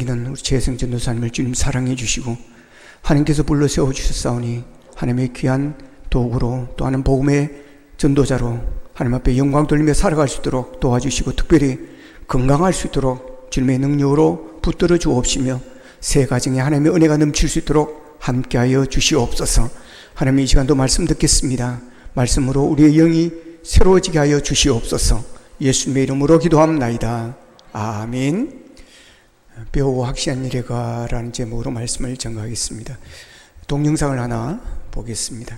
하시는 우리 재성 전도사님을 주님 사랑해 주시고 하나님께서 불러 세워 주셨사오니 하나님의 귀한 도구로 또 하는 복음의 전도자로 하나님 앞에 영광 돌리며 살아갈 수 있도록 도와주시고 특별히 건강할 수 있도록 주님의 능력으로 붙들어 주옵시며 새 가정에 하나님의 은혜가 넘칠 수 있도록 함께하여 주시옵소서. 하나님 이 시간도 말씀 듣겠습니다. 말씀으로 우리의 영이 새로워지게 하여 주시옵소서. 예수님의 이름으로 기도합나이다. 아멘. 배우고 확신한 일에가라는 제목으로 말씀을 전가하겠습니다. 동영상을 하나 보겠습니다.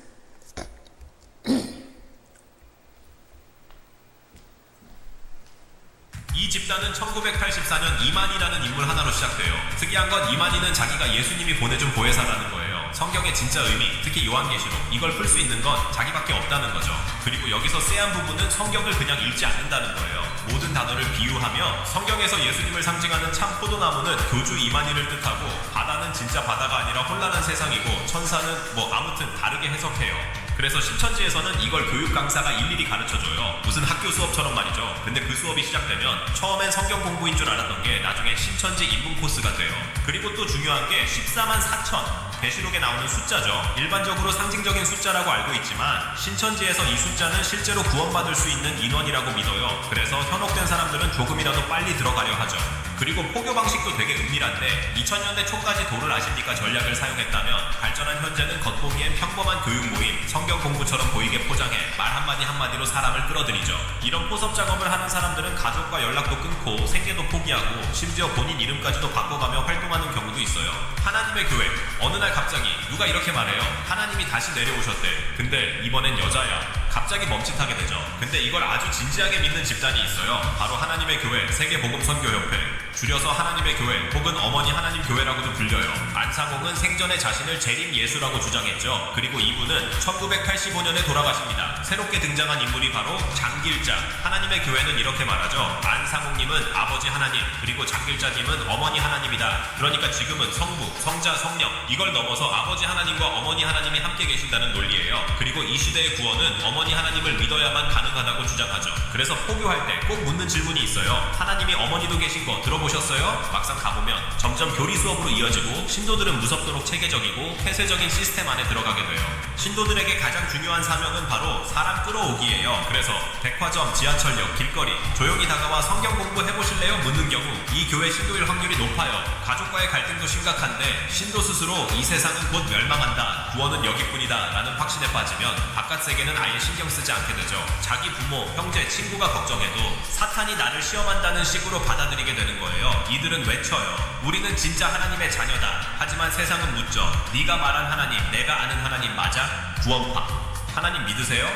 이 집단은 1984년 이만희라는 인물 하나로 시작돼요. 특이한 건 이만희는 자기가 예수님이 보내준 보혜사라는 거예요. 성경의 진짜 의미, 특히 요한계시록, 이걸 풀 수 있는 건 자기밖에 없다는 거죠. 그리고 여기서 쎄한 부분은 성경을 그냥 읽지 않는다는 거예요. 모든 단어를 비유하며 성경에서 예수님을 상징하는 참 포도나무는 교주 이만희를 뜻하고, 바다는 진짜 바다가 아니라 혼란한 세상이고, 천사는 아무튼 다르게 해석해요. 그래서 신천지에서는 이걸 교육 강사가 일일이 가르쳐줘요. 무슨 학교 수업처럼 말이죠. 근데 그 수업이 시작되면 처음엔 성경 공부인 줄 알았던 게 나중에 신천지 입문 코스가 돼요. 그리고 또 중요한 게 14만 4천 계시록에 나오는 숫자죠. 일반적으로 상징적인 숫자라고 알고 있지만 신천지에서 이 숫자는 실제로 구원받을 수 있는 인원이라고 믿어요. 그래서 현혹된 사람들은 조금이라도 빨리 들어가려 하죠. 그리고 포교 방식도 되게 은밀한데 2000년대 초까지 도를 아십니까 전략을 사용했다면 발전한 현재는 겉보기엔 평범한 교육 모임, 성경 공부처럼 보이게 포장해 말 한마디 한마디로 사람을 끌어들이죠. 이런 포섭 작업을 하는 사람들은 가족과 연락도 끊고 생계도 포기하고 심지어 본인 이름까지도 바꿔가며 활동하는 경우도 있어요. 하나님의 교회, 어느 날 갑자기 누가 이렇게 말해요. 하나님이 다시 내려오셨대. 근데 이번엔 여자야. 갑자기 멈칫하게 되죠. 근데 이걸 아주 진지하게 믿는 집단이 있어요. 바로 하나님의 교회 세계복음선교협회, 줄여서 하나님의 교회 혹은 어머니 하나님 교회라고도 불려요. 안상홍은 생전에 자신을 재림 예수라고 주장했죠. 그리고 이분은 1985년에 돌아가십니다. 새롭게 등장한 인물이 바로 장길자. 하나님의 교회는 이렇게 말하죠. 안상홍님은 아버지 하나님, 그리고 장길자님은 어머니 하나님이다. 그러니까 지금은 성부, 성자, 성령, 이걸 넘어서 아버지 하나님과 어머니 하나님이 함께 계신다는 논리예요. 그리고 이 시대의 구원은 어머니 하나님을 믿어야만 가능하다고 주장하죠. 그래서 포교할 때 꼭 묻는 질문이 있어요. 하나님이 어머니도 계신 거 들어보셨어요? 막상 가보면 점점 교리 수업으로 이어지고 신도들은 무섭도록 체계적이고 폐쇄적인 시스템 안에 들어가게 돼요. 신도들에게 가장 중요한 사명은 바로 사람 끌어오기예요. 그래서 백화점, 지하철역, 길거리 조용히 다가와 성경 공부 해보실래요? 묻는 경우 이 교회 신도일 확률이 높아요. 가족과의 갈등도 심각한데 신도 스스로 이 세상은 곧 멸망한다, 구원은 여기뿐이다 라는 확신에 빠지면 바깥 세계는 아예 신경 쓰지 않게 되죠. 자기 부모, 형제, 친구가 걱정해도 사탄이 나를 시험한다는 식으로 받아들이게 되는 거예요. 이들은 외쳐요. 우리는 진짜 하나님의 자녀다. 하지만 세상은 묻죠. 네가 말한 하나님, 내가 아는 하나님 맞아? 구원파. 하나님 믿으세요?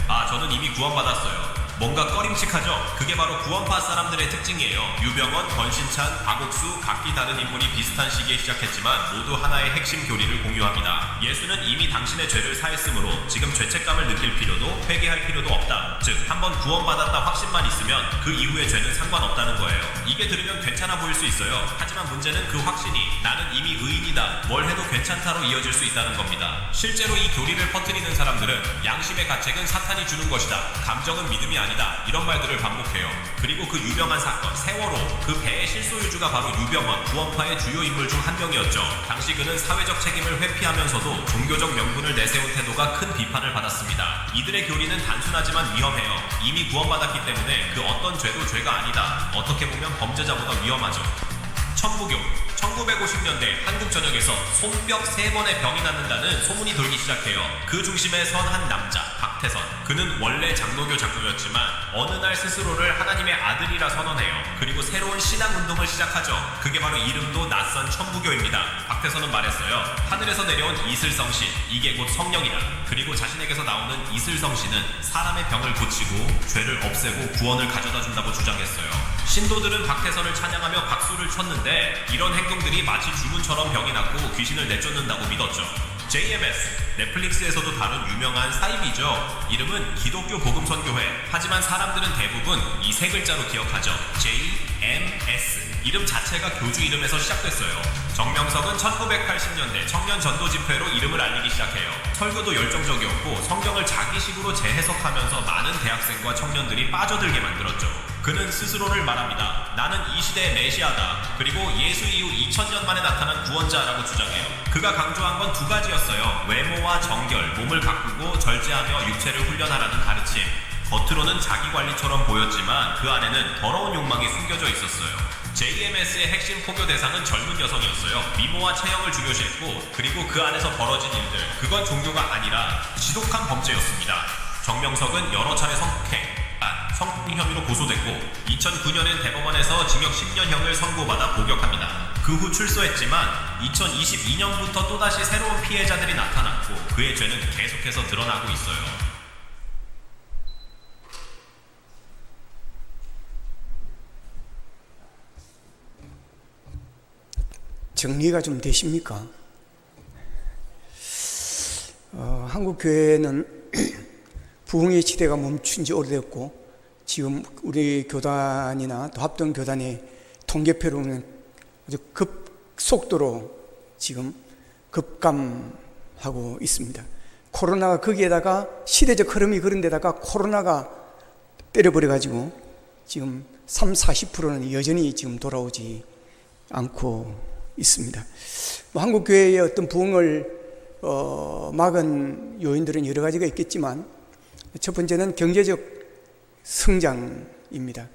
아, 저는 이미 구원받았어요. 뭔가 꺼림칙하죠? 그게 바로 구원파 사람들의 특징이에요. 유병원, 권신찬, 박옥수, 각기 다른 인물이 비슷한 시기에 시작했지만 모두 하나의 핵심 교리를 공유합니다. 예수는 이미 당신의 죄를 사했으므로 지금 죄책감을 느낄 필요도 회개할 필요도 없다. 즉, 한번 구원받았다 확신만 있으면 그 이후의 죄는 상관없다는 거예요. 이게 들으면 괜찮아 보일 수 있어요. 하지만 문제는 그 확신이 나는 이미 의인이다, 뭘 해도 괜찮다로 이어질 수 있다는 겁니다. 실제로 이 교리를 퍼뜨리는 사람들은 양심의 가책은 사탄이 주는 것이다, 감정은 믿음이 아니다, 이런 말들을 반복해요. 그리고 그 유명한 사건 세월호, 그 배의 실소유주가 바로 유병원, 구원파의 주요 인물 중 한 명이었죠. 당시 그는 사회적 책임을 회피하면서도 종교적 명분을 내세운 태도가 큰 비판을 받았습니다. 이들의 교리는 단순하지만 위험해요. 이미 구원받았기 때문에 그 어떤 죄도 죄가 아니다, 어떻게 보면 범죄자보다 위험하죠. 천부교. 1950년대 한국 전역에서 손뼉 3번의 병이 낫는다는 소문이 돌기 시작해요. 그 중심에 선 한 남자, 박태선. 그는 원래 장로교 장로였지만 어느 날 스스로를 하나님의 아들이라 선언해요. 그리고 새로운 신앙운동을 시작하죠. 그게 바로 이름도 낯선 천부교입니다. 박태선은 말했어요. 하늘에서 내려온 이슬성신, 이게 곧 성령이다. 그리고 자신에게서 나오는 이슬성신은 사람의 병을 고치고 죄를 없애고 구원을 가져다 준다고 주장했어요. 신도들은 박태선을 찬양하며 박수를 쳤는데 이런 행동들이 마치 주문처럼 병이 낫고 귀신을 내쫓는다고 믿었죠. JMS, 넷플릭스에서도 다룬 유명한 사이비죠. 이름은 기독교 복음선교회. 하지만 사람들은 대부분 이 세 글자로 기억하죠. JMS. 이름 자체가 교주 이름에서 시작됐어요. 정명석은 1980년대 청년 전도 집회로 이름을 알리기 시작해요. 설교도 열정적이었고 성경을 자기식으로 재해석하면서 많은 대학생과 청년들이 빠져들게 만들었죠. 그는 스스로를 말합니다. 나는 이 시대의 메시아다. 그리고 예수 이후 2000년 만에 나타난 구원자라고 주장해요. 그가 강조한 건 두 가지였어요. 외모와 정결, 몸을 가꾸고 절제하며 육체를 훈련하라는 가르침. 겉으로는 자기관리처럼 보였지만 그 안에는 더러운 욕망이 숨겨져 있었어요. JMS의 핵심 포교 대상은 젊은 여성이었어요. 미모와 체형을 중요시했고, 그리고 그 안에서 벌어진 일들, 그건 종교가 아니라 지독한 범죄였습니다. 정명석은 여러 차례 성폭행 혐의로 고소됐고 2009년엔 대법원에서 징역 10년형을 선고받아 복역합니다. 그 후 출소했지만 2022년부터 또다시 새로운 피해자들이 나타났고 그의 죄는 계속해서 드러나고 있어요. 정리가 좀 되십니까? 한국 교회는 부흥의 시대가 멈춘 지 오래됐고 지금 우리 교단이나 또 합동 교단의 통계표로는 아주 급속도로 지금 급감하고 있습니다. 코로나가 거기에다가 시대적 흐름이 그런 데다가 코로나가 때려버려가지고 지금 30-40%는 여전히 지금 돌아오지 않고 있습니다. 한국 교회의 어떤 부흥을 막은 요인들은 여러 가지가 있겠지만 첫 번째는 경제적 성장입니다.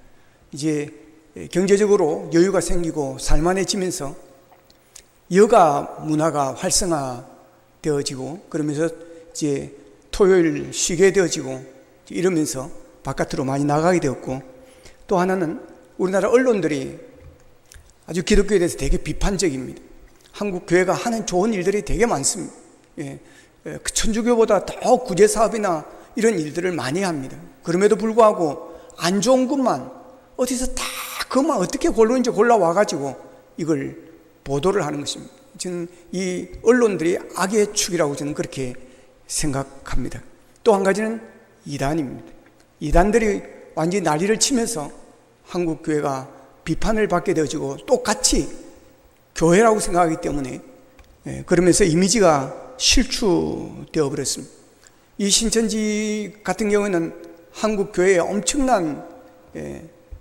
이제 경제적으로 여유가 생기고 살만해지면서 여가 문화가 활성화되어지고 그러면서 이제 토요일 쉬게 되어지고 이러면서 바깥으로 많이 나가게 되었고, 또 하나는 우리나라 언론들이 아주 기독교에 대해서 되게 비판적입니다. 한국 교회가 하는 좋은 일들이 되게 많습니다. 천주교보다 더 구제사업이나 이런 일들을 많이 합니다. 그럼에도 불구하고 안 좋은 것만 어디서 다 그것만 어떻게 골라오는지 골라와가지고 이걸 보도를 하는 것입니다. 저는 이 언론들이 악의 축이라고 저는 그렇게 생각합니다. 또 한 가지는 이단입니다. 이단들이 완전히 난리를 치면서 한국 교회가 비판을 받게 되어지고 똑같이 교회라고 생각하기 때문에 그러면서 이미지가 실추되어 버렸습니다. 이 신천지 같은 경우는 한국 교회에 엄청난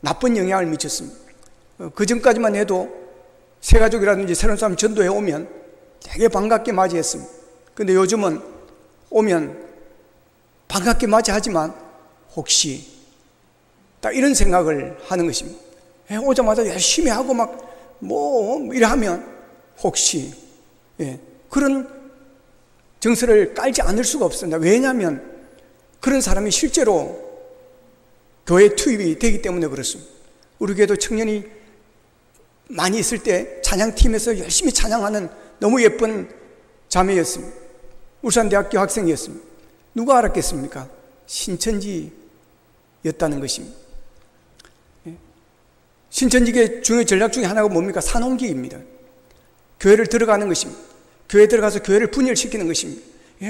나쁜 영향을 미쳤습니다. 그 전까지만 해도 새가족이라든지 새로운 사람 전도해 오면 되게 반갑게 맞이했습니다. 근데 요즘은 오면 반갑게 맞이하지만 혹시 딱 이런 생각을 하는 것입니다. 오자마자 열심히 하고 막 이래 하면 혹시 그런 정서를 깔지 않을 수가 없습니다. 왜냐하면 그런 사람이 실제로 교회에 투입이 되기 때문에 그렇습니다. 우리 교회도 청년이 많이 있을 때 찬양팀에서 열심히 찬양하는 너무 예쁜 자매였습니다. 울산대학교 학생이었습니다. 누가 알았겠습니까? 신천지였다는 것입니다. 신천지계 중요 전략 중에 하나가 뭡니까? 산홍기입니다. 교회를 들어가는 것입니다. 교회에 들어가서 교회를 분열시키는 것입니다.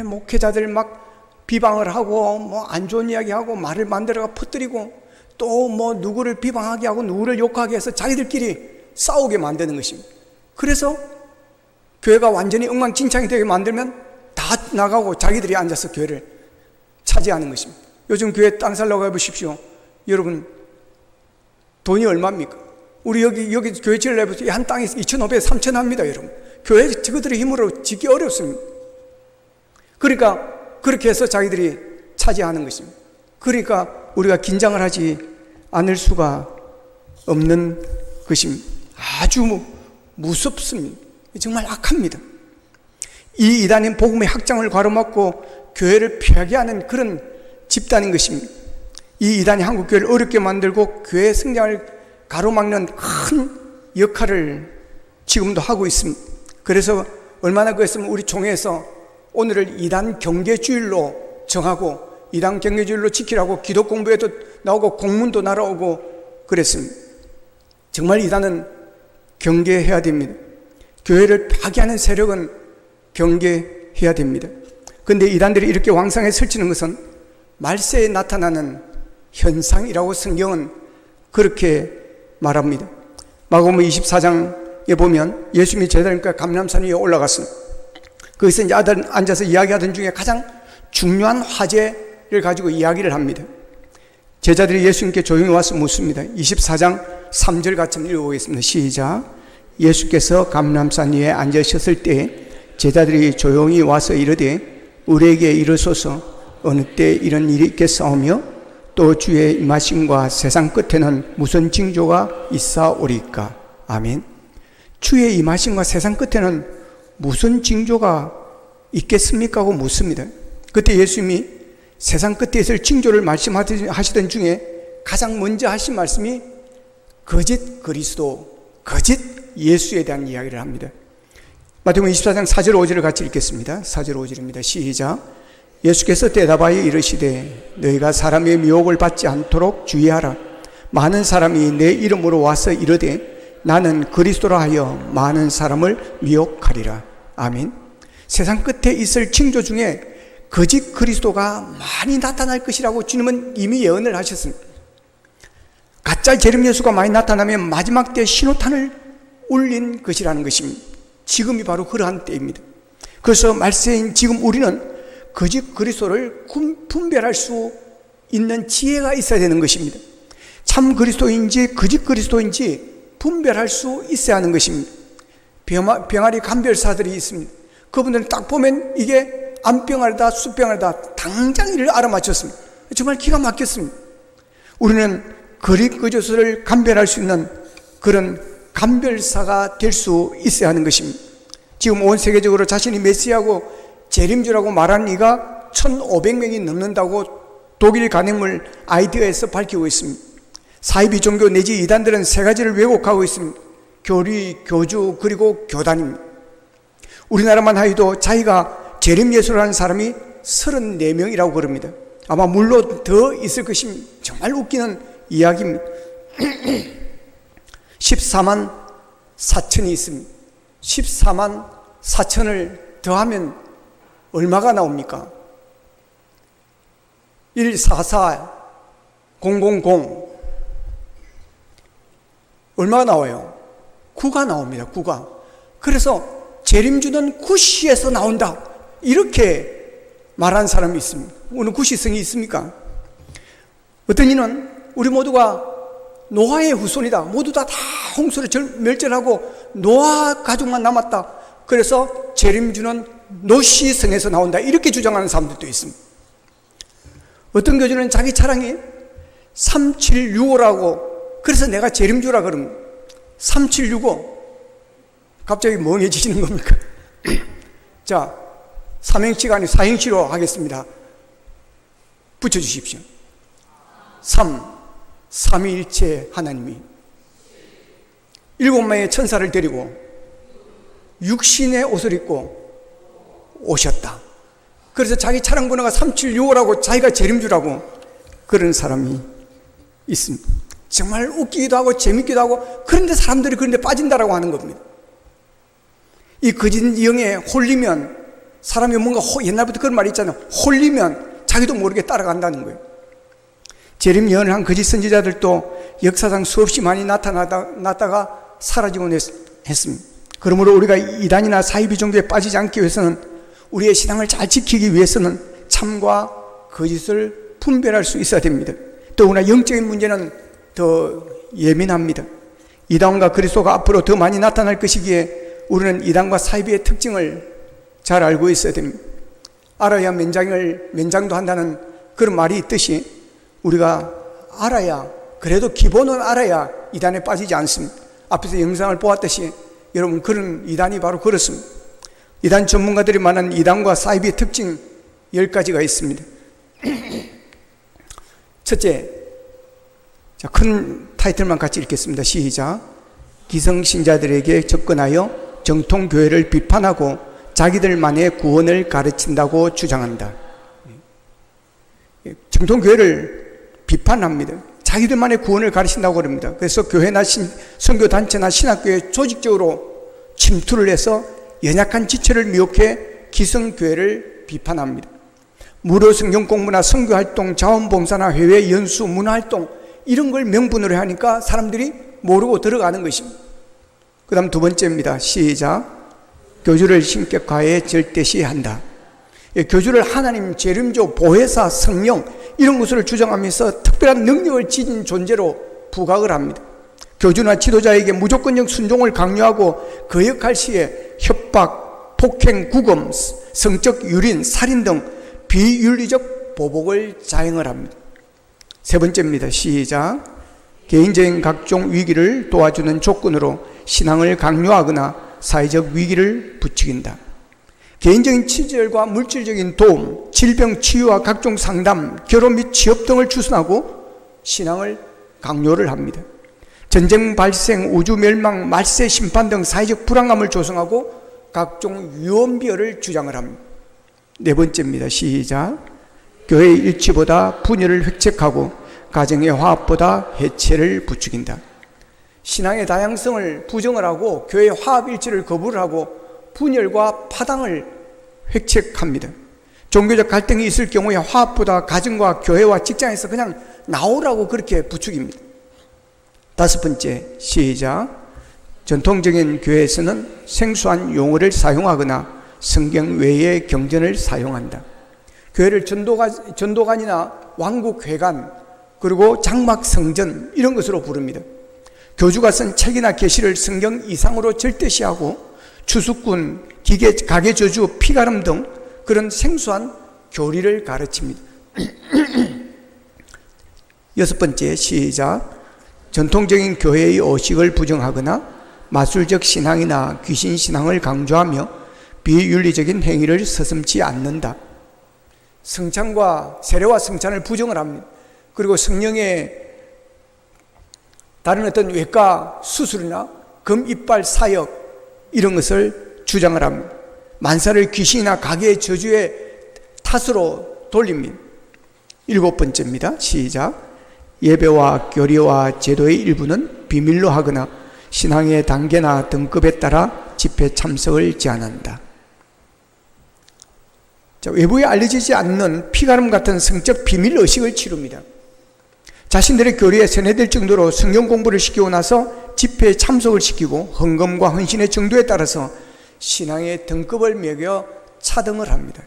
목회자들 막 비방을 하고 안 좋은 이야기하고 말을 만들어가 퍼뜨리고 또 누구를 비방하게 하고 누구를 욕하게 해서 자기들끼리 싸우게 만드는 것입니다. 그래서 교회가 완전히 엉망진창이 되게 만들면 다 나가고 자기들이 앉아서 교회를 차지하는 것입니다. 요즘 교회 땅 살라고 해보십시오. 여러분 돈이 얼마입니까? 우리 여기 교회 지으려면 한 땅이 2,500, 3,000 합니다, 여러분. 교회 저들의 힘으로 짓기 어렵습니다. 그러니까 그렇게 해서 자기들이 차지하는 것입니다. 그러니까 우리가 긴장을 하지 않을 수가 없는 것입니다. 아주 무섭습니다. 정말 악합니다. 이 이단은 복음의 확장을 가로막고 교회를 폐하게 하는 그런 집단인 것입니다. 이 이단이 한국 교회를 어렵게 만들고 교회 성장을 가로막는 큰 역할을 지금도 하고 있습니다. 그래서 얼마나 그랬으면 우리 총회에서 오늘을 이단 경계주일로 정하고 이단 경계주일로 지키라고 기도 공부에도 나오고 공문도 날아오고 그랬습니다. 정말 이단은 경계해야 됩니다. 교회를 파괴하는 세력은 경계해야 됩니다. 그런데 이단들이 이렇게 왕성하게 설치는 것은 말세에 나타나는 현상이라고 성경은 그렇게 말합니다. 마가복음 24장에 보면 예수님이 제자들과 감람산 위에 올라갔습니다. 거기서 이제 앉아서 이야기하던 중에 가장 중요한 화제를 가지고 이야기를 합니다. 제자들이 예수님께 조용히 와서 묻습니다. 24장 3절 같이 한번 읽어보겠습니다. 시작. 예수께서 감람산 위에 앉으셨을 때 제자들이 조용히 와서 이르되 우리에게 이르소서 어느 때 이런 일이 있겠사오며 또 주의 임하심과 세상 끝에는 무슨 징조가 있사오리까. 아멘. 주의 임하심과 세상 끝에는 무슨 징조가 있겠습니까? 하고 묻습니다. 그때 예수님이 세상 끝에 있을 징조를 말씀하시던 중에 가장 먼저 하신 말씀이 거짓 그리스도, 거짓 예수에 대한 이야기를 합니다. 마태복음 24장 4절 5절을 같이 읽겠습니다. 4절 5절입니다. 시작. 예수께서 대답하여 이르시되 너희가 사람의 미혹을 받지 않도록 주의하라. 많은 사람이 내 이름으로 와서 이르되 나는 그리스도라 하여 많은 사람을 미혹하리라. 아멘. 세상 끝에 있을 징조 중에 거짓 그리스도가 많이 나타날 것이라고 주님은 이미 예언을 하셨습니다. 가짜 재림 예수가 많이 나타나면 마지막 때 신호탄을 울린 것이라는 것입니다. 지금이 바로 그러한 때입니다. 그래서 말세인 지금 우리는 거짓 그리스도를 분별할 수 있는 지혜가 있어야 되는 것입니다. 참 그리스도인지 거짓 그리스도인지 분별할 수 있어야 하는 것입니다. 병아리 감별사들이 있습니다. 그분들은 딱 보면 이게 암병아리다 숫병아리다 당장 이를 알아맞혔습니다. 정말 기가 막혔습니다. 우리는 거짓 그리스도를 감별할 수 있는 그런 감별사가 될 수 있어야 하는 것입니다. 지금 온 세계적으로 자신이 메시아고 재림주라고 말하는 이가 1,500명이 넘는다고 독일 간행물 아이디어에서 밝히고 있습니다. 사이비 종교 내지 이단들은 세 가지를 왜곡하고 있습니다. 교리, 교주, 그리고 교단입니다. 우리나라만 하여도 자기가 재림 예수를 하는 사람이 34명이라고 그럽니다. 아마 물론 더 있을 것입니다. 정말 웃기는 이야기입니다. 14만 4천이 있습니다. 14만 4천을 더하면 얼마가 나옵니까? 144 000 얼마가 나와요? 9가 나옵니다. 9가. 그래서 재림주는 구시에서 나온다, 이렇게 말하는 사람이 있습니다. 오늘 구시성이 있습니까? 어떤 이는 우리 모두가 노아의 후손이다, 모두 다 홍수로 멸절하고 노아 가족만 남았다, 그래서 재림주는 노시성에서 나온다, 이렇게 주장하는 사람들도 있습니다. 어떤 교주는 자기 차량이 3765라고, 그래서 내가 재림주라 그럽니다. 3765 갑자기 멍해지시는 겁니까? 자, 삼행시가 아니고 사행시로 하겠습니다. 붙여주십시오. 삼위일체 하나님이 7명의 천사를 데리고 육신의 옷을 입고 오셨다. 그래서 자기 차량 번호가 3765라고 자기가 재림주라고 그런 사람이 있습니다. 정말 웃기기도 하고 재밌기도 하고, 그런데 사람들이 그런데 빠진다라고 하는 겁니다. 이 거짓 영에 홀리면 사람이 뭔가 옛날부터 그런 말이 있잖아요. 홀리면 자기도 모르게 따라간다는 거예요. 재림 예언을 한 거짓 선지자들도 역사상 수없이 많이 나타났다가 사라지곤 했습니다. 그러므로 우리가 이단이나 사이비 종교에 빠지지 않기 위해서는, 우리의 신앙을 잘 지키기 위해서는 참과 거짓을 분별할 수 있어야 됩니다. 더구나 영적인 문제는 더 예민합니다. 이단과 그리스도가 앞으로 더 많이 나타날 것이기에 우리는 이단과 사이비의 특징을 잘 알고 있어야 됩니다. 알아야 면장도 한다는 그런 말이 있듯이 우리가 알아야, 그래도 기본은 알아야 이단에 빠지지 않습니다. 앞에서 영상을 보았듯이 여러분, 그런 이단이 바로 그렇습니다. 이단 전문가들이 말하는 이단과 사이비의 특징 10가지가 있습니다. 첫째, 자, 큰 타이틀만 같이 읽겠습니다. 시작. 기성신자들에게 접근하여 정통교회를 비판하고 자기들만의 구원을 가르친다고 주장한다. 정통교회를 비판합니다. 자기들만의 구원을 가르친다고 그럽니다. 그래서 교회나 선교단체나 신학교에 조직적으로 침투를 해서 연약한 지체를 미혹해 기성교회를 비판합니다. 무료 성경 공부나 선교활동, 자원봉사나 해외 연수, 문화활동, 이런 걸 명분으로 하니까 사람들이 모르고 들어가는 것입니다. 그 다음 두 번째입니다. 시작. 교주를 신격화해 절대시한다. 교주를 하나님, 재림조, 보혜사, 성령, 이런 것을 주장하면서 특별한 능력을 지닌 존재로 부각을 합니다. 교주나 지도자에게 무조건적 순종을 강요하고 거역할 시에 협박, 폭행, 구금, 성적 유린, 살인 등 비윤리적 보복을 자행을 합니다. 세 번째입니다. 시작. 개인적인 각종 위기를 도와주는 조건으로 신앙을 강요하거나 사회적 위기를 부추긴다. 개인적인 친절과 물질적인 도움, 질병 치유와 각종 상담, 결혼 및 취업 등을 추선하고 신앙을 강요를 합니다. 전쟁 발생, 우주 멸망, 말세 심판 등 사회적 불안감을 조성하고 각종 유언비어를 주장을 합니다. 네 번째입니다. 시작. 교회의 일치보다 분열을 획책하고 가정의 화합보다 해체를 부추긴다. 신앙의 다양성을 부정을 하고 교회의 화합 일치를 거부를 하고 분열과 파당을 획책합니다. 종교적 갈등이 있을 경우에 화합보다 가정과 교회와 직장에서 그냥 나오라고 그렇게 부추깁니다. 다섯 번째, 시작. 전통적인 교회에서는 생소한 용어를 사용하거나 성경 외의 경전을 사용한다. 교회를 전도관이나 왕국회관, 그리고 장막 성전 이런 것으로 부릅니다. 교주가 쓴 책이나 계시를 성경 이상으로 절대시하고 추수꾼, 기계, 가계 저주, 피가름 등 그런 생소한 교리를 가르칩니다. 여섯 번째, 시작. 전통적인 교회의 의식을 부정하거나 마술적 신앙이나 귀신 신앙을 강조하며 비윤리적인 행위를 서슴지 않는다. 성찬과 세례와 성찬을 부정을 합니다. 그리고 성령의 다른 어떤 외과 수술이나 금 이빨 사역 이런 것을 주장을 합니다. 만사를 귀신이나 가계의 저주의 탓으로 돌립니다. 일곱 번째입니다. 시작. 예배와 교리와 제도의 일부는 비밀로 하거나 신앙의 단계나 등급에 따라 집회 참석을 제한한다. 자, 외부에 알려지지 않는 피가름 같은 성적 비밀 의식을 치릅니다. 자신들의 교리에 세뇌될 정도로 성경 공부를 시키고 나서 집회에 참석을 시키고 헌금과 헌신의 정도에 따라서 신앙의 등급을 매겨 차등을 합니다.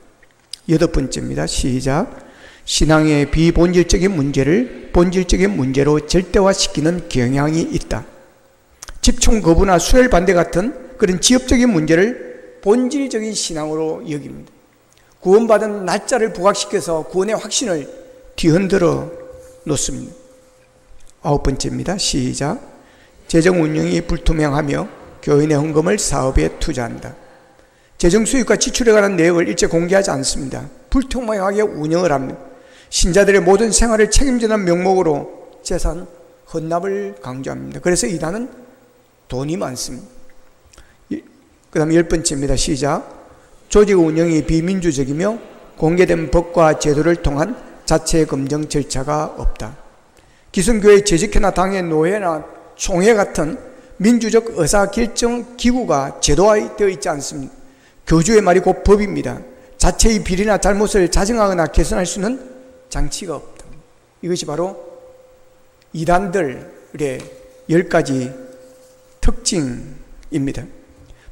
여덟 번째입니다. 시작. 신앙의 비본질적인 문제를 본질적인 문제로 절대화시키는 경향이 있다. 집중 거부나 수혈 반대 같은 그런 지엽적인 문제를 본질적인 신앙으로 여깁니다. 구원받은 날짜를 부각시켜서 구원의 확신을 뒤흔들어 놓습니다. 아홉 번째입니다. 시작. 재정 운영이 불투명하며 교인의 헌금을 사업에 투자한다. 재정 수입과 지출에 관한 내역을 일체 공개하지 않습니다. 불투명하게 운영을 합니다. 신자들의 모든 생활을 책임지는 명목으로 재산 헌납을 강조합니다. 그래서 이단은 돈이 많습니다. 그 다음에 열 번째입니다. 시작. 조직 운영이 비민주적이며 공개된 법과 제도를 통한 자체 검증 절차가 없다. 기성교회 재직회나 당회, 노회나 총회 같은 민주적 의사결정 기구가 제도화되어 있지 않습니다. 교주의 말이 곧 법입니다. 자체의 비리나 잘못을 자정하거나 개선할 수 있는 장치가 없다. 이것이 바로 이단들의 10가지 특징입니다.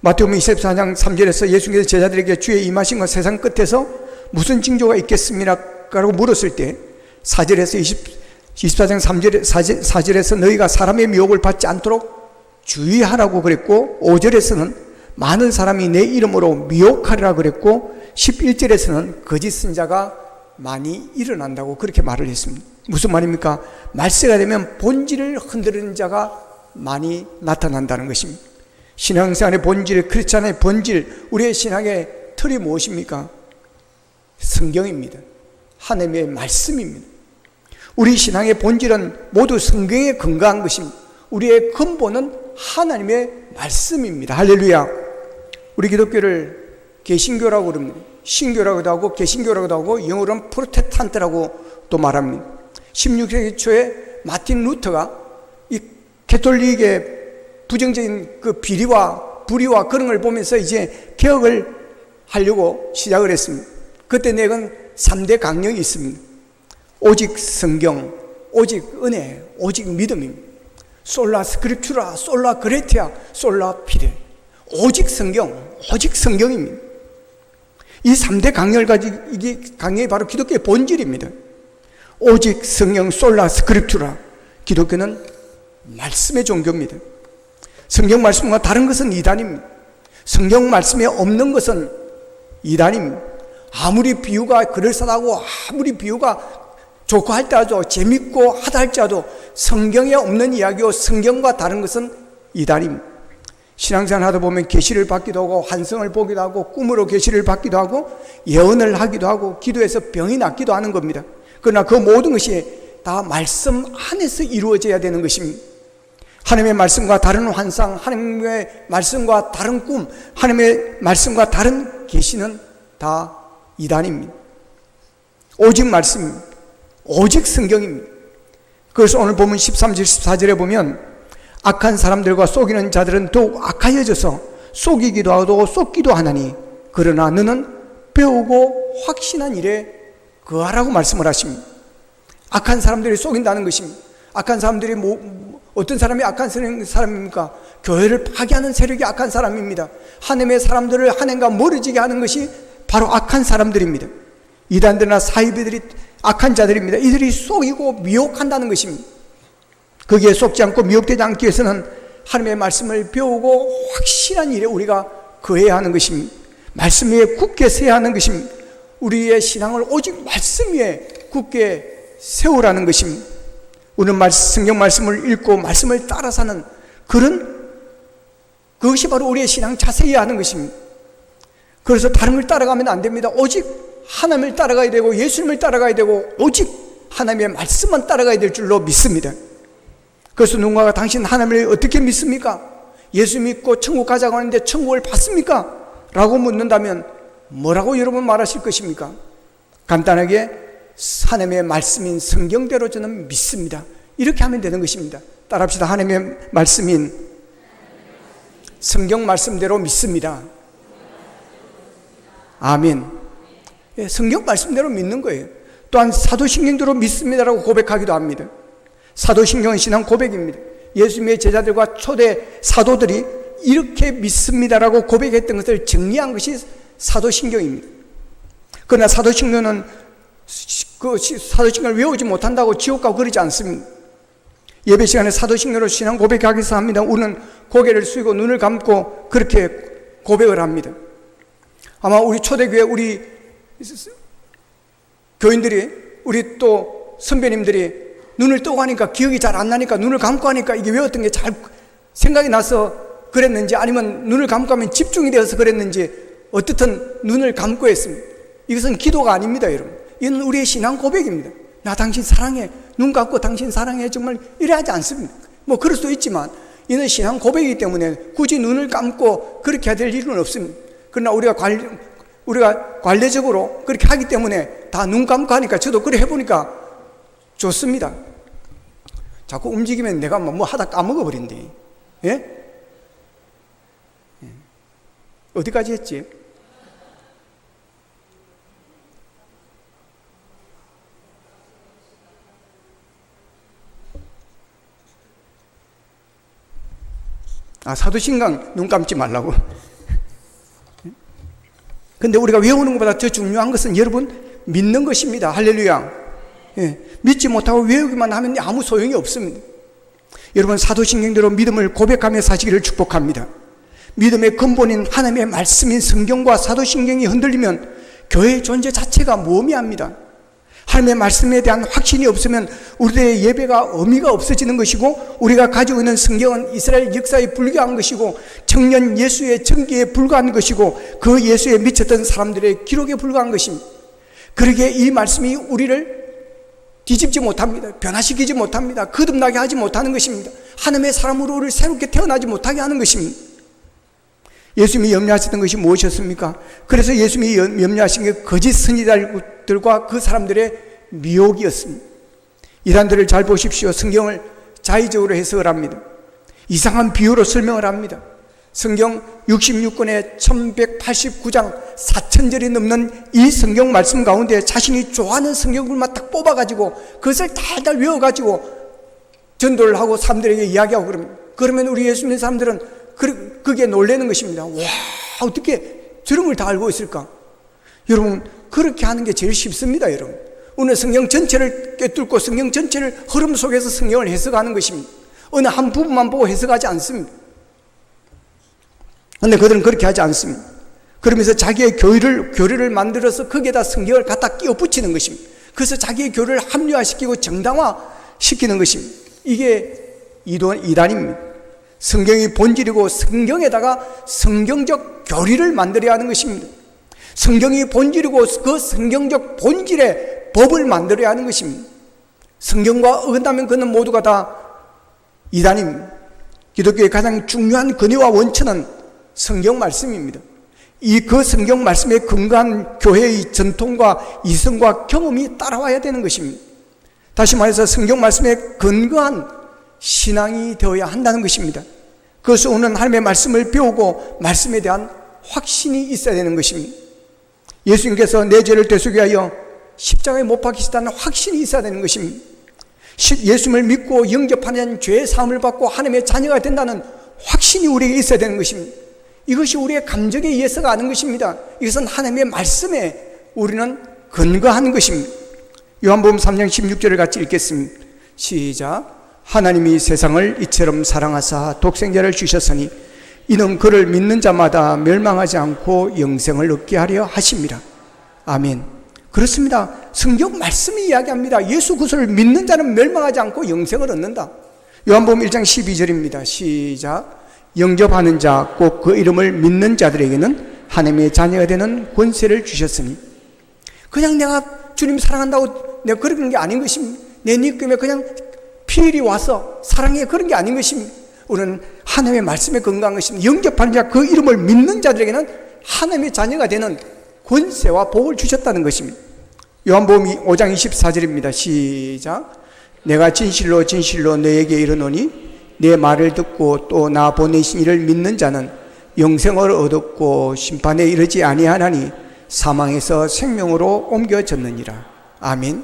마태복음 24장 3절에서 예수님께서 제자들에게 주의 임하신 것 세상 끝에서 무슨 징조가 있겠습니까? 라고 물었을 때 4절에서 24장 4절에서 너희가 사람의 미혹을 받지 않도록 주의하라고 그랬고 5절에서는 많은 사람이 내 이름으로 미혹하리라 그랬고 11절에서는 거짓 선자가 많이 일어난다고 그렇게 말을 했습니다. 무슨 말입니까? 말세가 되면 본질을 흔드는 자가 많이 나타난다는 것입니다. 신앙생활의 본질, 크리스찬의 본질, 우리의 신앙의 틀이 무엇입니까? 성경입니다. 하나님의 말씀입니다. 우리 신앙의 본질은 모두 성경에 근거한 것입니다. 우리의 근본은 하나님의 말씀입니다. 할렐루야. 우리 기독교를 개신교라고 그럽니다. 신교라고도 하고 개신교라고도 하고 영어로는 프로테스탄트라고 또 말합니다. 16세기 초에 마틴 루터가 이 캐톨릭의 부정적인 그 비리와 불의와 그런 걸 보면서 이제 개혁을 하려고 시작을 했습니다. 그때 내건 3대 강령이 있습니다. 오직 성경, 오직 은혜, 오직 믿음입니다. 솔라 스크립투라, 솔라 그레티아, 솔라 피데. 오직 성경, 오직 성경입니다. 이 3대 강령을 가지고 이게 강령이 바로 기독교의 본질입니다. 오직 성령 솔라 스크립투라. 기독교는 말씀의 종교입니다. 성경 말씀과 다른 것은 이단입니다. 성경 말씀에 없는 것은 이단입니다. 아무리 비유가 그럴싸하고 아무리 비유가 좋고 할지라도 재밌고 하다 할지라도 성경에 없는 이야기요 성경과 다른 것은 이단입니다. 신앙생활 하다 보면 계시를 받기도 하고 환성을 보기도 하고 꿈으로 계시를 받기도 하고 예언을 하기도 하고 기도해서 병이 낫기도 하는 겁니다. 그러나 그 모든 것이 다 말씀 안에서 이루어져야 되는 것입니다. 하나님의 말씀과 다른 환상, 하나님의 말씀과 다른 꿈, 하나님의 말씀과 다른 계시는 다 이단입니다. 오직 말씀입니다. 오직 성경입니다. 그래서 오늘 보면 13절 14절에 보면 악한 사람들과 속이는 자들은 더욱 악하여져서 속이기도 하고 속기도 하나니 그러나 너는 배우고 확신한 일에 거하라고 말씀을 하십니다. 악한 사람들이 속인다는 것입니다. 악한 사람들이 어떤 사람이 악한 사람입니까? 교회를 파괴하는 세력이 악한 사람입니다. 하나님의 사람들을 하나님과 멀어지게 하는 것이 바로 악한 사람들입니다. 이단들이나 사이비들이 악한 자들입니다. 이들이 속이고 미혹한다는 것입니다. 거기에 속지 않고 미혹되지 않기 위해서는 하나님의 말씀을 배우고 확실한 일에 우리가 거해야 하는 것입니다. 말씀 위에 굳게 서야 하는 것입니다. 우리의 신앙을 오직 말씀 위에 굳게 세우라는 것입니다. 우리는 성경 말씀을 읽고 말씀을 따라 사는 그것이 바로 우리의 신앙 자세여야 하는 것입니다. 그래서 다른 걸 따라가면 안 됩니다. 오직 하나님을 따라가야 되고 예수님을 따라가야 되고 오직 하나님의 말씀만 따라가야 될 줄로 믿습니다. 그래서 누군가가 당신 하나님을 어떻게 믿습니까? 예수 믿고 천국 가자고 하는데 천국을 받습니까? 라고 묻는다면 뭐라고 여러분 말하실 것입니까? 간단하게 하나님의 말씀인 성경대로 저는 믿습니다. 이렇게 하면 되는 것입니다. 따라합시다. 하나님의 말씀인 성경 말씀대로 믿습니다. 아멘. 성경 말씀대로 믿는 거예요. 또한 사도신경대로 믿습니다라고 고백하기도 합니다. 사도신경은 신앙 고백입니다. 예수님의 제자들과 초대 사도들이 이렇게 믿습니다라고 고백했던 것을 정리한 것이 사도신경입니다. 그러나 사도신경은 사도신경을 외우지 못한다고 지옥 가고 그러지 않습니다. 예배 시간에 사도신경으로 신앙 고백하기 위해서 합니다. 우리는 고개를 숙이고 눈을 감고 그렇게 고백을 합니다. 아마 우리 초대교회 우리 교인들이 우리 또 선배님들이 눈을 뜨고 하니까 기억이 잘 안 나니까 눈을 감고 하니까 이게 외웠던 게 잘 생각이 나서 그랬는지 아니면 눈을 감고 하면 집중이 되어서 그랬는지 어떻든 눈을 감고 했습니다. 이것은 기도가 아닙니다, 여러분. 이건 우리의 신앙 고백입니다. 나 당신 사랑해. 눈 감고 당신 사랑해. 정말 이래 하지 않습니다. 뭐 그럴 수도 있지만 이는 신앙 고백이기 때문에 굳이 눈을 감고 그렇게 해야 될 일은 없습니다. 그러나 우리가 관례적으로 그렇게 하기 때문에 다 눈 감고 하니까 저도 그래 해보니까 좋습니다. 자꾸 움직이면 내가 뭐 하다 까먹어버린대. 예? 어디까지 했지? 사도신경 눈 감지 말라고. 근데 우리가 외우는 것보다 더 중요한 것은 여러분 믿는 것입니다. 할렐루야. 예, 믿지 못하고 외우기만 하면 아무 소용이 없습니다. 여러분 사도신경대로 믿음을 고백하며 사시기를 축복합니다. 믿음의 근본인 하나님의 말씀인 성경과 사도신경이 흔들리면 교회의 존재 자체가 무의미합니다. 하나님의 말씀에 대한 확신이 없으면 우리의 예배가 의미가 없어지는 것이고 우리가 가지고 있는 성경은 이스라엘 역사에 불과한 것이고 청년 예수의 전기에 불과한 것이고 그 예수에 미쳤던 사람들의 기록에 불과한 것입니다. 그러기에 이 말씀이 우리를 뒤집지 못합니다. 변화시키지 못합니다. 거듭나게 하지 못하는 것입니다. 하나님의 사람으로 우리를 새롭게 태어나지 못하게 하는 것입니다. 예수님이 염려하셨던 것이 무엇이었습니까? 그래서 예수님이 염려하신 게 거짓 선지자들과 그 사람들의 미혹이었습니다. 이단들을 잘 보십시오. 성경을 자의적으로 해석을 합니다. 이상한 비유로 설명을 합니다. 성경 66권의 1189장 4000절이 넘는 이 성경 말씀 가운데 자신이 좋아하는 성경글만 딱 뽑아가지고 그것을 달달 외워가지고 전도를 하고 사람들에게 이야기하고 그러면 우리 예수 믿는 사람들은 그게 놀라는 것입니다. 와, 어떻게 저런 걸 다 알고 있을까? 여러분, 그렇게 하는 게 제일 쉽습니다, 여러분. 우리는 성경 전체를 꿰뚫고 성경 전체를 흐름 속에서 성경을 해석하는 것입니다. 어느 한 부분만 보고 해석하지 않습니다. 그런데 그들은 그렇게 하지 않습니다. 그러면서 자기의 교리를 만들어서 거기에다 성경을 갖다 끼워 붙이는 것입니다. 그래서 자기의 교리를 합리화시키고 정당화시키는 것입니다. 이게 이단입니다. 성경이 본질이고 성경에다가 성경적 교리를 만들어야 하는 것입니다. 성경이 본질이고 그 성경적 본질의 법을 만들어야 하는 것입니다. 성경과 어긋나면 그는 모두가 다 이단입니다. 기독교의 가장 중요한 근위와 원천은 성경 말씀입니다. 그 성경 말씀에 근거한 교회의 전통과 이성과 경험이 따라와야 되는 것입니다. 다시 말해서 성경 말씀에 근거한 신앙이 되어야 한다는 것입니다. 그것은 오늘 하나님의 말씀을 배우고 말씀에 대한 확신이 있어야 되는 것입니다. 예수님께서 내 죄를 되새기 하여 십자가에 못 박히시다는 확신이 있어야 되는 것입니다. 예수님을 믿고 영접하면 죄의 사함을 받고 하나님의 자녀가 된다는 확신이 우리에게 있어야 되는 것입니다. 이것이 우리의 감정에 의해서가 아닌 것입니다. 이것은 하나님의 말씀에 우리는 근거하는 것입니다. 요한복음 3장 16절을 같이 읽겠습니다. 시작. 하나님이 세상을 이처럼 사랑하사 독생자를 주셨으니 이는 그를 믿는 자마다 멸망하지 않고 영생을 얻게 하려 하심이라. 아멘. 그렇습니다. 성경 말씀이 이야기합니다. 예수 그리스도를 믿는 자는 멸망하지 않고 영생을 얻는다. 요한복음 1장 12절입니다. 시작. 영접하는 자 곧 그 이름을 믿는 자들에게는 하나님의 자녀가 되는 권세를 주셨으니. 그냥 내가 주님 사랑한다고 내가 그러는 게 아닌 것입니다. 내 느낌에 그냥 필히 와서 사랑해 그런 게 아닌 것입니다. 우리는 하나님의 말씀에 건강한 것입니다. 영접하는 자 그 이름을 믿는 자들에게는 하나님의 자녀가 되는 권세와 복을 주셨다는 것입니다. 요한복음 5장 24절입니다. 시작. 내가 진실로 진실로 너에게 이르노니 내 말을 듣고 또 나 보내신 이를 믿는 자는 영생을 얻었고 심판에 이르지 아니하나니 사망에서 생명으로 옮겨졌느니라. 아멘.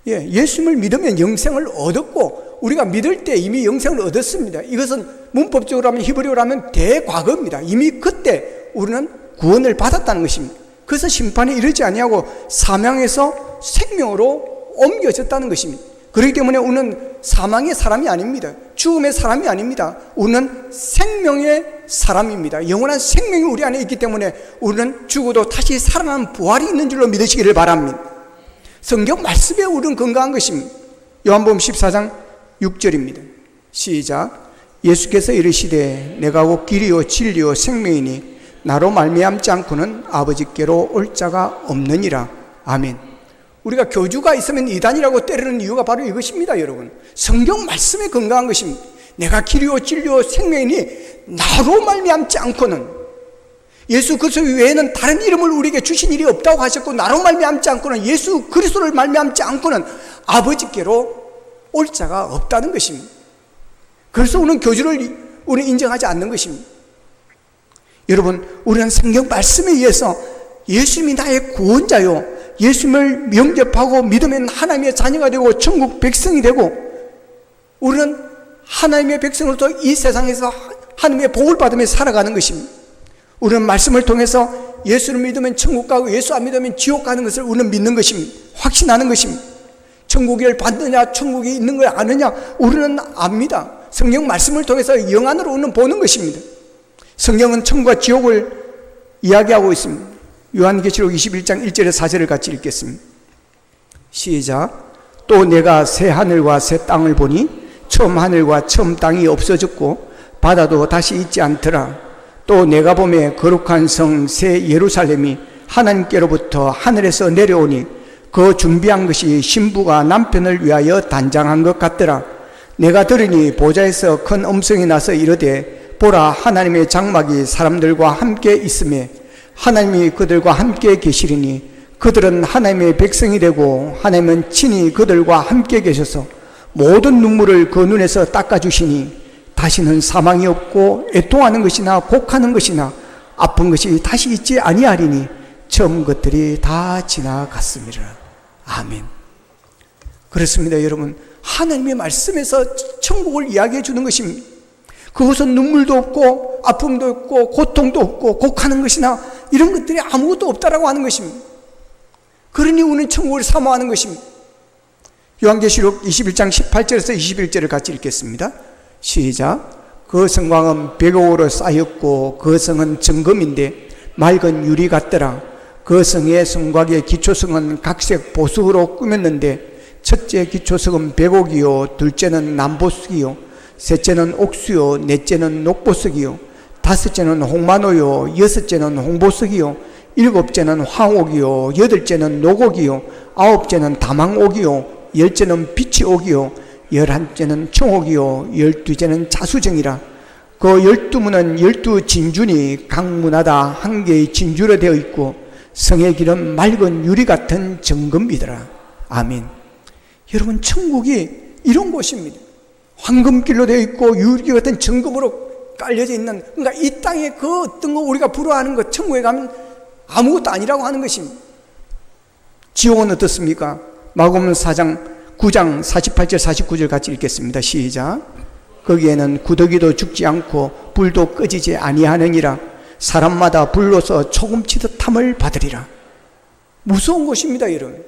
예수님을 믿으면 영생을 얻었고 우리가 믿을 때 이미 영생을 얻었습니다. 이것은 문법적으로 하면 히브리어로 하면 대과거입니다. 이미 그때 우리는 구원을 받았다는 것입니다. 그래서 심판에 이르지 아니하고 사망에서 생명으로 옮겨졌다는 것입니다. 그렇기 때문에 우리는 사망의 사람이 아닙니다. 죽음의 사람이 아닙니다. 우리는 생명의 사람입니다. 영원한 생명이 우리 안에 있기 때문에 우리는 죽어도 다시 살아나는 부활이 있는 줄로 믿으시기를 바랍니다. 성경 말씀에 우리는 건강한 것입니다. 요한복음 14장 6절입니다. 시작. 예수께서 이르시되 내가 곧 길이요 진리요 생명이니 나로 말미암지 않고는 아버지께로 올 자가 없느니라. 아멘. 우리가 교주가 있으면 이단이라고 때리는 이유가 바로 이것입니다. 여러분, 성경 말씀에 건강한 것입니다. 내가 길이요 진리요 생명이니 나로 말미암지 않고는, 예수 그리스도 외에는 다른 이름을 우리에게 주신 일이 없다고 하셨고, 나로 말미암지 않고는, 예수 그리스도를 말미암지 않고는 아버지께로 올 자가 없다는 것입니다. 그래서 우리는 교주를 우리는 인정하지 않는 것입니다. 여러분, 우리는 성경 말씀에 의해서 예수님이 나의 구원자요, 예수님을 영접하고 믿으면 하나님의 자녀가 되고 천국 백성이 되고, 우리는 하나님의 백성으로서 이 세상에서 하나님의 복을 받으며 살아가는 것입니다. 우리는 말씀을 통해서 예수를 믿으면 천국 가고 예수 안 믿으면 지옥 가는 것을 우리는 믿는 것입니다. 확신하는 것입니다. 천국을 받느냐 천국이 있는 걸 아느냐 우리는 압니다. 성경 말씀을 통해서 영안으로 우리는 보는 것입니다. 성경은 천국과 지옥을 이야기하고 있습니다. 요한계시록 21장 1절에 4절을 같이 읽겠습니다. 시작. 또 내가 새 하늘과 새 땅을 보니 처음 하늘과 처음 땅이 없어졌고 바다도 다시 있지 않더라. 또 내가 보매 거룩한 성 새 예루살렘이 하나님께로부터 하늘에서 내려오니 그 준비한 것이 신부가 남편을 위하여 단장한 것 같더라. 내가 들으니 보좌에서 큰 음성이 나서 이르되 보라, 하나님의 장막이 사람들과 함께 있으며 하나님이 그들과 함께 계시리니 그들은 하나님의 백성이 되고 하나님은 친히 그들과 함께 계셔서 모든 눈물을 그 눈에서 닦아주시니 다시는 사망이 없고 애통하는 것이나 곡하는 것이나 아픈 것이 다시 있지 아니하리니 처음 것들이 다 지나갔습니다. 아멘. 그렇습니다. 여러분, 하나님의 말씀에서 천국을 이야기해 주는 것입니다. 그것은 눈물도 없고 아픔도 없고 고통도 없고 곡하는 것이나 이런 것들이 아무것도 없다라고 하는 것입니다. 그러니 우리는 천국을 사모하는 것입니다. 요한계시록 21장 18절에서 21절을 같이 읽겠습니다. 시작. 그 성곽은 백옥으로 쌓였고 그 성은 정금인데 맑은 유리 같더라. 그 성의 성곽의 기초성은 각색 보석으로 꾸몄는데 첫째 기초석은 백옥이요, 둘째는 남보석이요, 셋째는 옥수요, 넷째는 녹보석이요, 다섯째는 홍마노요, 여섯째는 홍보석이요, 일곱째는 황옥이요, 여덟째는 녹옥이요, 아홉째는 다망옥이요, 열째는 비치옥이요, 열한째는 청옥이요, 열두째는 자수정이라. 그 12문은 12진주니 각 문마다 한 개의 진주로 되어 있고 성의 길은 맑은 유리 같은 정금이더라. 아멘. 여러분, 천국이 이런 곳입니다. 황금길로 되어 있고 유리 같은 정금으로 깔려져 있는, 그러니까 이 땅에 그 어떤 거 우리가 부러워하는 것, 천국에 가면 아무것도 아니라고 하는 것입니다. 지옥은 어떻습니까? 마가복음 9장 48절 49절 같이 읽겠습니다. 시작. 거기에는 구더기도 죽지 않고 불도 꺼지지 아니하느니라. 사람마다 불로서 초금치듯함을 받으리라. 무서운 것입니다, 여러분.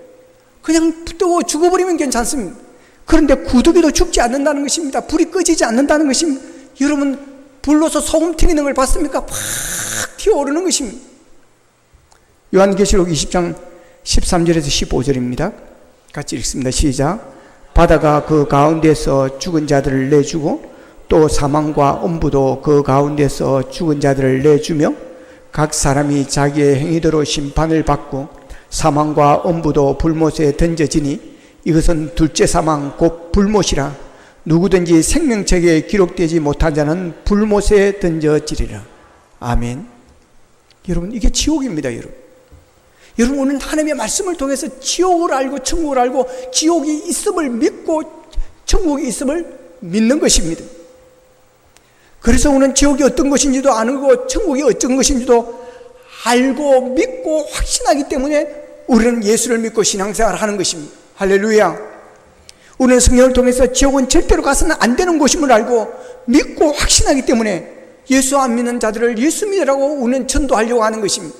그냥 뜨거워 죽어버리면 괜찮습니다. 그런데 구더기도 죽지 않는다는 것입니다. 불이 꺼지지 않는다는 것입니다. 여러분, 불로서 소금 튀기는 걸 봤습니까? 팍 튀어오르는 것입니다. 요한계시록 20장 13절에서 15절입니다. 같이 읽습니다. 시작. 바다가 그 가운데서 죽은 자들을 내주고 또 사망과 엄부도 그 가운데서 죽은 자들을 내주며 각 사람이 자기의 행위대로 심판을 받고 사망과 엄부도 불못에 던져지니 이것은 둘째 사망 곧 불못이라. 누구든지 생명책에 기록되지 못한 자는 불못에 던져지리라. 아멘. 여러분, 이게 지옥입니다. 여러분, 오늘 하나님의 말씀을 통해서 지옥을 알고 천국을 알고 지옥이 있음을 믿고 천국이 있음을 믿는 것입니다. 그래서 오늘 지옥이 어떤 것인지도 아는 천국이 어떤 것인지도 알고 믿고 확신하기 때문에 우리는 예수를 믿고 신앙생활을 하는 것입니다. 할렐루야. 우리는 성경을 통해서 지옥은 절대로 가서는 안 되는 곳임을 알고 믿고 확신하기 때문에 예수 안 믿는 자들을 예수 믿으라고 우리는 전도하려고 하는 것입니다.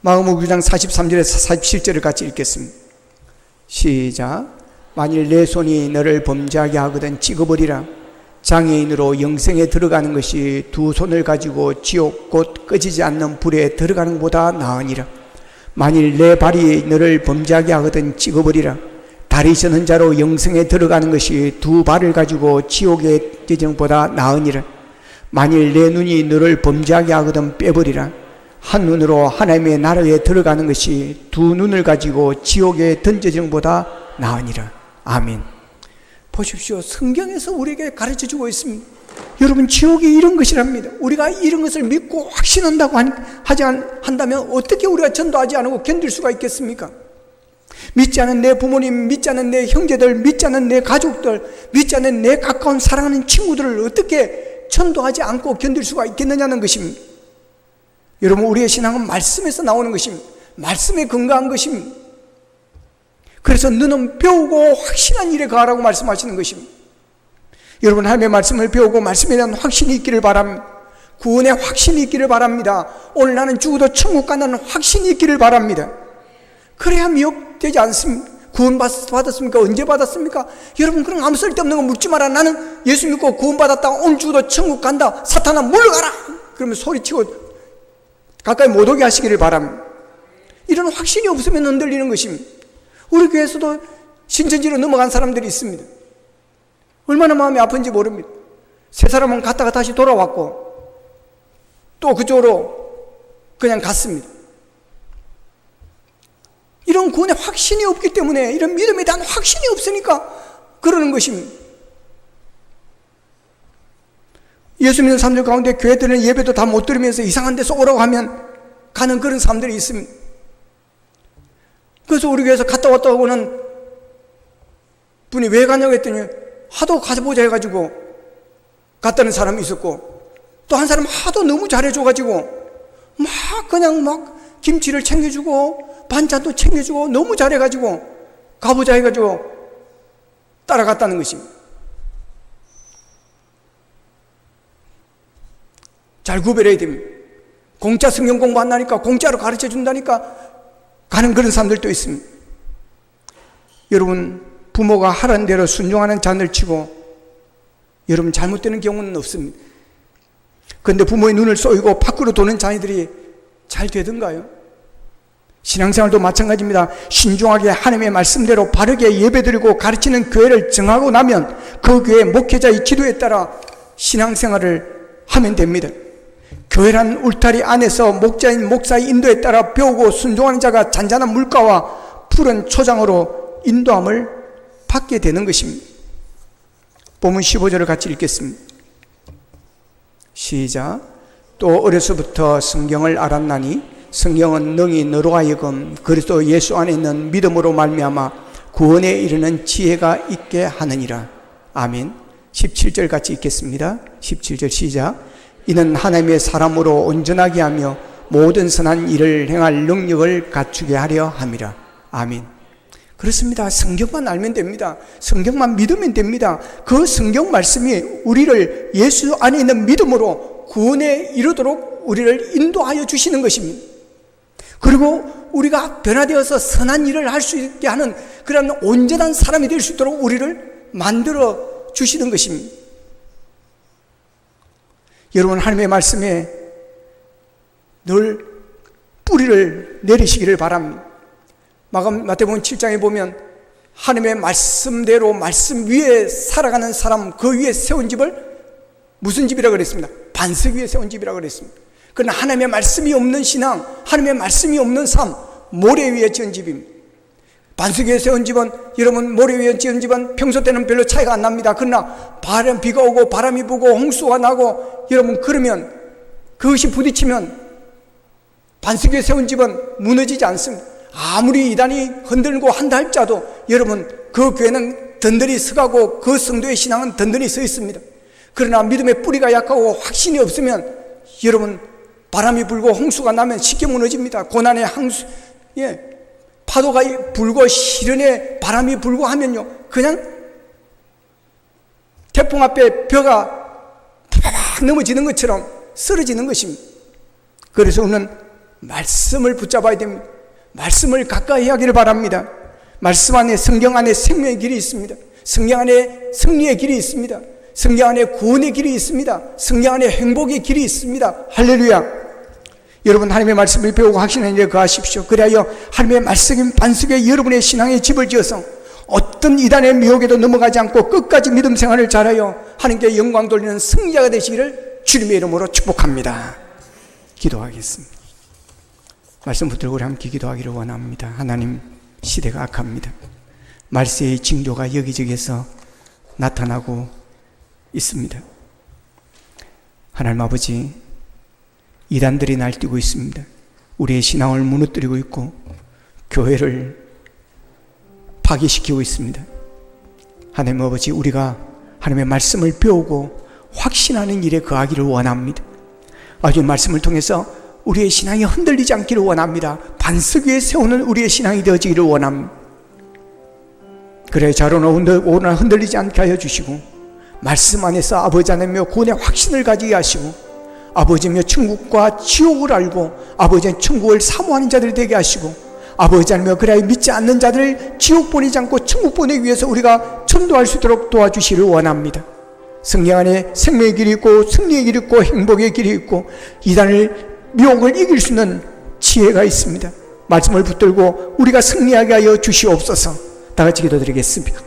마가복음 9장 43절에서 47절을 같이 읽겠습니다. 시작. 만일 내 손이 너를 범죄하게 하거든 찍어버리라. 장애인으로 영생에 들어가는 것이 두 손을 가지고 지옥 곧 꺼지지 않는 불에 들어가는 것보다 나으니라. 만일 내 발이 너를 범죄하게 하거든 찍어버리라. 다리 저는 자로 영생에 들어가는 것이 두 발을 가지고 지옥에 지정보다 나으니라. 만일 내 눈이 너를 범죄하게 하거든 빼버리라. 한 눈으로 하나님의 나라에 들어가는 것이 두 눈을 가지고 지옥에 던져지는 것보다 나으니라. 아멘. 보십시오. 성경에서 우리에게 가르쳐주고 있습니다. 여러분, 지옥이 이런 것이랍니다. 우리가 이런 것을 믿고 확신한다고 한다면 어떻게 우리가 전도하지 않고 견딜 수가 있겠습니까? 믿지 않은 내 부모님, 믿지 않은 내 형제들, 믿지 않은 내 가족들, 믿지 않은 내 가까운 사랑하는 친구들을 어떻게 전도하지 않고 견딜 수가 있겠느냐는 것입니다. 여러분, 우리의 신앙은 말씀에서 나오는 것입니다. 말씀에 근거한 것입니다. 그래서 너는 배우고 확신한 일에 가라고 말씀하시는 것입니다. 여러분, 하나님의 말씀을 배우고 말씀에 대한 확신이 있기를 바랍니다. 구원의 확신이 있기를 바랍니다. 오늘 나는 죽어도 천국 간다는 확신이 있기를 바랍니다. 그래야 미혹되지 않습니다. 구원 받았습니까? 언제 받았습니까? 여러분, 그럼 아무 쓸데없는 거 묻지 마라. 나는 예수 믿고 구원 받았다. 오늘 죽어도 천국 간다. 사탄아 물러가라. 그러면 소리치고 가까이 못 오게 하시기를 바랍니다. 이런 확신이 없으면 흔들리는 것입니다. 우리 교회에서도 신천지로 넘어간 사람들이 있습니다. 얼마나 마음이 아픈지 모릅니다. 세 사람은 갔다가 다시 돌아왔고 또 그쪽으로 그냥 갔습니다. 이런 구원의 확신이 없기 때문에, 이런 믿음에 대한 확신이 없으니까 그러는 것입니다. 예수 믿는 사람들 가운데 교회들은 예배도 다 못 들으면서 이상한 데서 오라고 하면 가는 그런 사람들이 있습니다. 그래서 우리 교회에서 갔다 왔다고 하는 분이 왜 가냐고 했더니 하도 가보자 해가지고 갔다는 사람이 있었고, 또 한 사람은 하도 너무 잘해줘가지고 막 그냥 막 김치를 챙겨주고 반찬도 챙겨주고 너무 잘해가지고 가보자 해가지고 따라갔다는 것입니다. 잘 구별해야 됩니다. 공짜 성경 공부 한다니까, 공짜로 가르쳐 준다니까 가는 그런 사람들도 있습니다. 여러분, 부모가 하라는 대로 순종하는 잔을 치고 여러분 잘못되는 경우는 없습니다. 그런데 부모의 눈을 쏘이고 밖으로 도는 자녀들이 잘 되던가요? 신앙생활도 마찬가지입니다. 신중하게 하나님의 말씀대로 바르게 예배드리고 가르치는 교회를 정하고 나면 그 교회 목회자의 기도에 따라 신앙생활을 하면 됩니다. 교회란 울타리 안에서 목자인 목사의 인도에 따라 배우고 순종하는 자가 잔잔한 물가와 푸른 초장으로 인도함을 받게 되는 것입니다. 본문 15절을 같이 읽겠습니다. 시작. 또 어려서부터 성경을 알았나니 성경은 능히 너로 하여금 그리스도 예수 안에 있는 믿음으로 말미암아 구원에 이르는 지혜가 있게 하느니라. 아멘. 17절 같이 읽겠습니다. 17절 시작. 이는 하나님의 사람으로 온전하게 하며 모든 선한 일을 행할 능력을 갖추게 하려 함이라. 아멘. 그렇습니다. 성경만 알면 됩니다. 성경만 믿으면 됩니다. 그 성경 말씀이 우리를 예수 안에 있는 믿음으로 구원에 이르도록 우리를 인도하여 주시는 것입니다. 그리고 우리가 변화되어서 선한 일을 할 수 있게 하는 그런 온전한 사람이 될 수 있도록 우리를 만들어 주시는 것입니다. 여러분, 하나님의 말씀에 늘 뿌리를 내리시기를 바랍니다. 마태복음 7장에 보면 하나님의 말씀대로 말씀 위에 살아가는 사람, 그 위에 세운 집을 무슨 집이라고 그랬습니다? 반석 위에 세운 집이라고 그랬습니다. 그러나 하나님의 말씀이 없는 신앙, 하나님의 말씀이 없는 삶, 모래 위에 지은 집입니다. 반석 위에 세운 집은, 여러분, 모래 위에 지은 집은 평소 때는 별로 차이가 안 납니다. 그러나 비가 오고 바람이 불고 홍수가 나고 여러분 그러면 그것이 부딪히면 반석 위에 세운 집은 무너지지 않습니다. 아무리 이단이 흔들고 한다 할지라도 여러분 그 교회는 든든히 서가고 그 성도의 신앙은 든든히 서 있습니다. 그러나 믿음의 뿌리가 약하고 확신이 없으면 여러분 바람이 불고 홍수가 나면 쉽게 무너집니다. 고난의 항수, 파도가 불고 시련에 바람이 불고 하면요 그냥 태풍 앞에 벼가 팍 넘어지는 것처럼 쓰러지는 것입니다. 그래서 우리는 말씀을 붙잡아야 됩니다. 말씀을 가까이 하기를 바랍니다. 말씀 안에, 성경 안에 생명의 길이 있습니다. 성경 안에 승리의 길이 있습니다. 성경 안에 구원의 길이 있습니다. 성경 안에 행복의 길이 있습니다. 할렐루야. 여러분, 하나님의 말씀을 배우고 확신하는 일에 거하십시오. 그리하여 하나님의 말씀인 반석에 여러분의 신앙의 집을 지어서 어떤 이단의 미혹에도 넘어가지 않고 끝까지 믿음 생활을 잘하여 하나님께 영광 돌리는 승리자가 되시기를 주님의 이름으로 축복합니다. 기도하겠습니다. 말씀 붙들고 우리 함께 기도하기를 원합니다. 하나님, 시대가 악합니다. 말세의 징조가 여기저기에서 나타나고 있습니다. 하나님 아버지, 이단들이 날뛰고 있습니다. 우리의 신앙을 무너뜨리고 있고 교회를 파괴시키고 있습니다. 하나님 아버지, 우리가 하나님의 말씀을 배우고 확신하는 일에 거하기를 원합니다. 아주 말씀을 통해서 우리의 신앙이 흔들리지 않기를 원합니다. 반석 위에 세우는 우리의 신앙이 되어지기를 원합니다. 그래 자로나 오나 흔들리지 않게 하여 주시고 말씀 안에서 아버지 하나님의 구원의 확신을 가지게 하시고 아버지며 천국과 지옥을 알고 아버지의 천국을 사모하는 자들이 되게 하시고 아버지 하나님여 그래야 믿지 않는 자들을 지옥 보내지 않고 천국 보내기 위해서 우리가 전도할 수 있도록 도와주시기를 원합니다. 성령 안에 생명의 길이 있고 승리의 길이 있고 행복의 길이 있고 이단을 미혹을 이길 수 있는 지혜가 있습니다. 말씀을 붙들고 우리가 승리하게 하여 주시옵소서. 다 같이 기도드리겠습니다.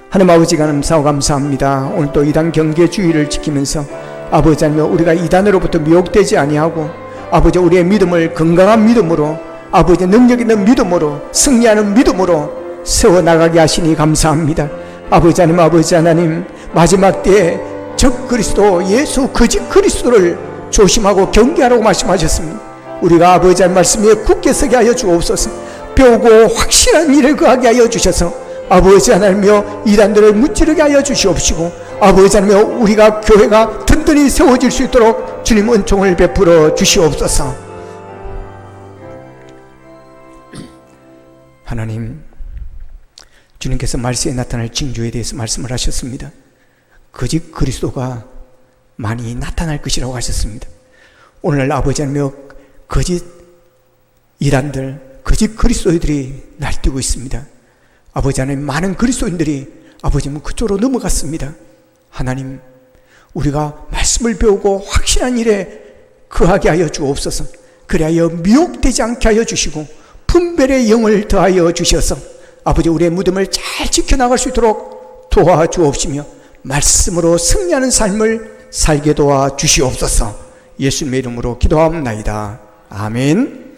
하나님 아버지 감사하고 감사합니다. 오늘도 이단 경계 주의를 지키면서 아버지 하나님 우리가 이단으로부터 미혹되지 아니하고 아버지 우리의 믿음을 건강한 믿음으로 아버지 능력 있는 믿음으로 승리하는 믿음으로 세워나가게 하시니 감사합니다. 아버지 하나님 마지막 때에 적 그리스도 예수 거짓 그리스도를 조심하고 경계하라고 말씀하셨습니다. 우리가 아버지 하나님 말씀에 굳게 서게 하여 주옵소서. 배우고 확실한 일을 거하게 하여 주셔서 아버지 하나님이여 이단들을 무찌르게 하여 주시옵시고 아버지 하나님이여 우리가 교회가 든든히 세워질 수 있도록 주님 은총을 베풀어 주시옵소서. 하나님, 주님께서 말세에 나타날 징조에 대해서 말씀을 하셨습니다. 거짓 그리스도가 많이 나타날 것이라고 하셨습니다. 오늘날 아버지 하나님이여 거짓 이단들, 거짓 그리스도인들이 날뛰고 있습니다. 아버지 하나님, 많은 그리스도인들이 아버지는 그쪽으로 넘어갔습니다. 하나님, 우리가 말씀을 배우고 확신한 일에 거하게 하여 주옵소서. 그리하여 미혹되지 않게 하여 주시고 분별의 영을 더하여 주셔서 아버지, 우리의 믿음을 잘 지켜나갈 수 있도록 도와주옵시며 말씀으로 승리하는 삶을 살게 도와주시옵소서. 예수님의 이름으로 기도하옵나이다. 아멘.